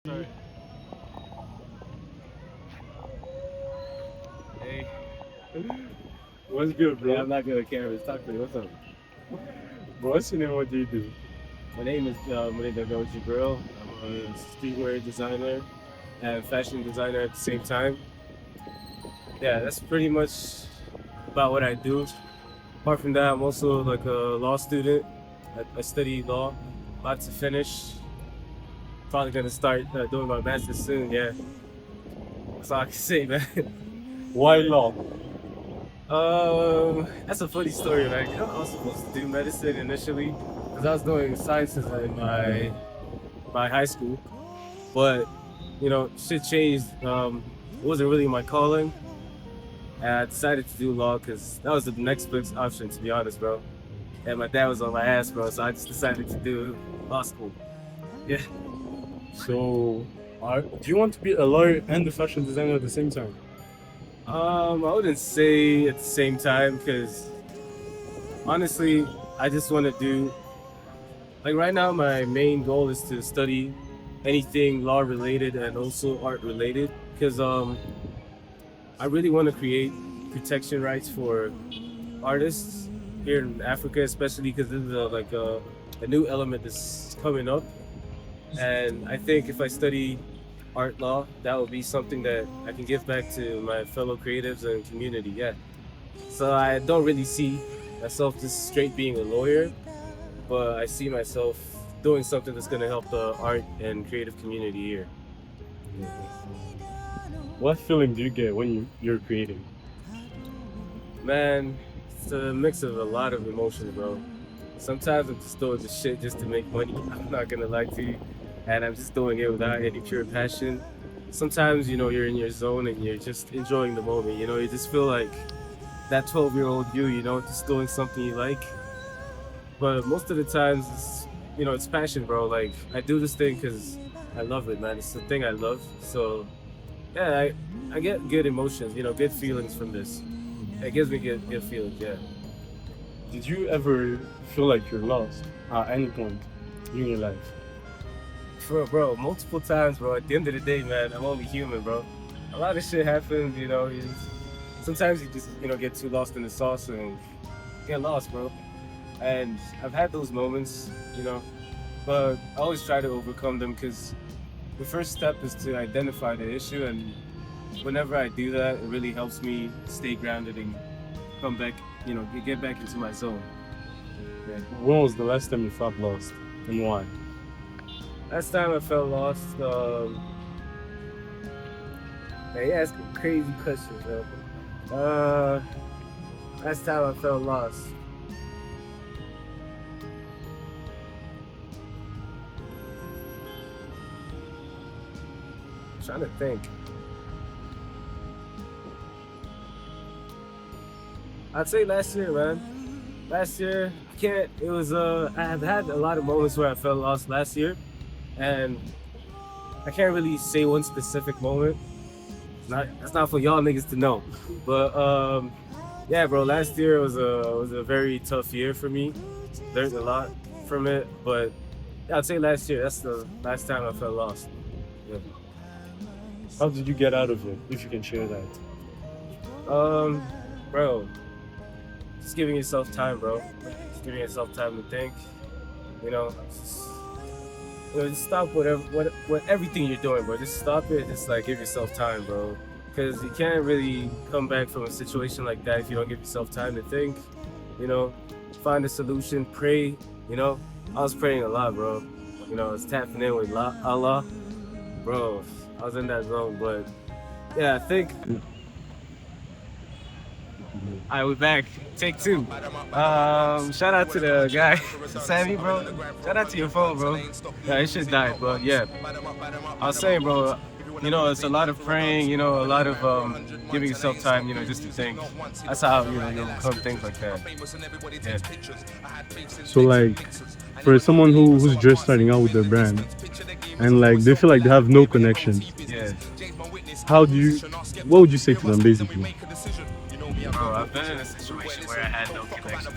Sorry. Hey. What's good, Yeah, bro? I'm not good at cameras. Talk to me. What's up? Bro, what's your name? What do you do? My name is Jibril. I'm a streetwear designer and fashion designer at the same time. Yeah, that's pretty much about what I do. Apart from that, I'm also like a law student. I study law, about to finish. Probably gonna start doing my master's soon. Yeah, that's all I can say, man. Why law? That's a funny story, man. You know, I was supposed to do medicine initially because I was doing sciences in my high school, but shit changed. It wasn't really my calling, and I decided to do law because that was the next best option, to be honest, bro. And my dad was on my ass, bro, so I just decided to do law school. Yeah. So, do you want to be a lawyer and a fashion designer at the same time? I wouldn't say at the same time because honestly, I just want to do like right now. My main goal is to study anything law related and also art related because I really want to create protection rights for artists here in Africa, especially because this is a new element that's coming up. And I think if I study art law, that will be something that I can give back to my fellow creatives and community. Yeah. So I don't really see myself just straight being a lawyer, but I see myself doing something that's going to help the art and creative community here. What feeling do you get when you're creating? Man, it's a mix of a lot of emotions, bro. Sometimes I'm just doing the shit just to make money. I'm not gonna lie to you, and I'm just doing it without any pure passion. Sometimes, you're in your zone and you're just enjoying the moment. You just feel like that 12-year-old you, just doing something you like. But most of the times, it's passion, bro. Like I do this thing because I love it, man. It's the thing I love. So yeah, I get good emotions, good feelings from this. It gives me good feelings, yeah. Did you ever feel like you're lost at any point in your life? Bro, multiple times, bro. At the end of the day, man, I'm only human, bro. A lot of shit happens, sometimes you just, get too lost in the sauce and get lost, bro. And I've had those moments, but I always try to overcome them because the first step is to identify the issue. And whenever I do that, it really helps me stay grounded and come back, get back into my zone. Yeah. When was the last time you felt lost and why? Last time I felt lost, man, you asking crazy questions, bro. Last time I felt lost. I'm trying to think. I'd say last year, man. Last year, I can't. It was. I have had a lot of moments where I felt lost last year, and I can't really say one specific moment. That's not for y'all niggas to know. But yeah, bro. Last year was a very tough year for me. Learned a lot from it, but yeah, I'd say last year. That's the last time I felt lost. Yeah. How did you get out of it, if you can share that? Bro, just giving yourself time, bro. Just giving yourself time to think. Just, just stop what everything you're doing, bro. Just stop it. Just like give yourself time, bro. Because you can't really come back from a situation like that if you don't give yourself time to think. Find a solution. Pray. I was praying a lot, bro. I was tapping in with Allah, bro. I was in that zone, but yeah, I think. Alright, we're back. Take two. Shout out to the guy, Sammy, bro. Shout out to your phone, bro. Yeah, it should die, but yeah. I was saying, bro, it's a lot of praying, a lot of giving yourself time, just to think. That's how, you overcome things like that. Yeah. So, like, for someone who's just starting out with their brand and like they feel like they have no connection, Yeah. what would you say to them basically? Bro, I've been in a situation where I had no connection,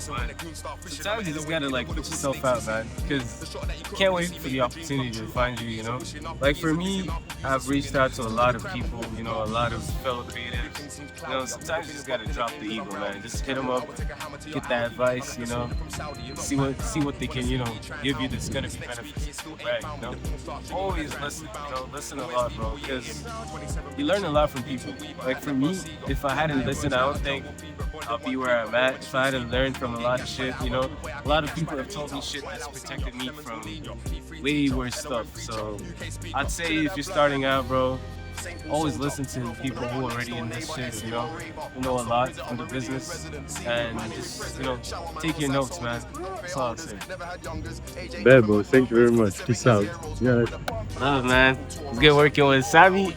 so, but sometimes you just gotta like put yourself out, man, because you can't wait for the opportunity to find you. You know, like for me, I've reached out to a lot of people. You know, a lot of fellow creatives. You know, sometimes you just gotta drop the ego, man. Just hit them up, get that advice. You know, see what they can give you that's gonna be beneficial, right? You know, always listen. You know, listen a lot, bro, because you learn a lot from people. Like for me, if I hadn't listened, I don't think I'll be where I'm at. If I hadn't learned from a lot of shit, a lot of people have told me shit that's protected me from way worse stuff. So I'd say if you're starting out, bro, always listen to people who are already in this shit, who know a lot from the business, and just, take your notes, man. That's all I'd say. Bad, bro. Thank you very much. Peace out. Yeah. Love, man. It's good working with Sabi.